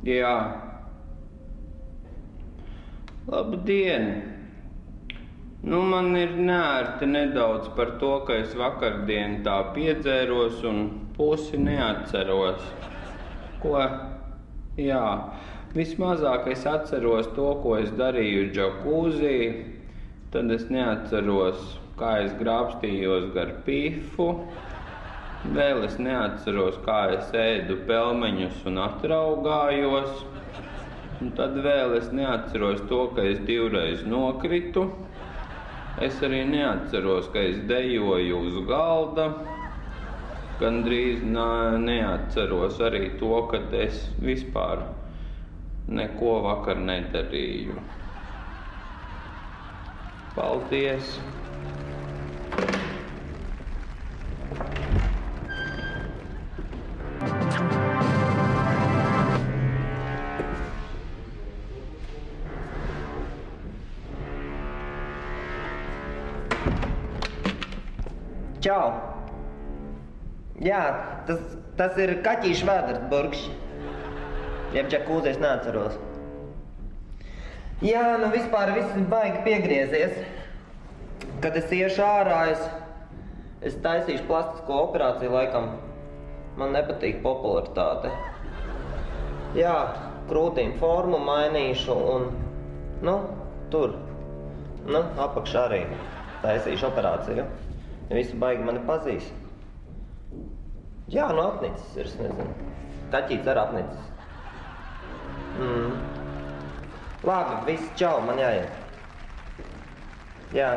Jā. Labdien! Nu, man ir nērti nedaudz par to, ka es vakardien tā piedzēros un pusi neatceros. Ko? Jā. Vismazāk es atceros to, ko es darīju džakūzī, tad es neatceros, kā es grābstījos gar pifu, vēl es neatceros, kā es ēdu pelmeņus un atraugājos, un tad vēl es neatceros to, ka es 2 reiz nokritu, es arī neatceros, ka es dejoju uz galda, gandrīz neatceros arī to, ka es vispār neko vakar nedarīju. Paldies! Čau! Jā, tas ir kaķīšu vēdersburgs. Jeb džakūzi es neatceros. Jā, nu vispār viss ir baigi piegriezies. Kad es iešu ārā, es taisīšu plastisko operāciju laikam. Man nepatīk popularitāte. Jā, krūtīm formu mainīšu un, tur, apakšā arī taisīšu operāciju. Ja visi baigi mani pazīst. Jā, apnicis ir, es nezinu. Kaķīts ar apnicis. Labi, viss, čau, man jāiet. Jā.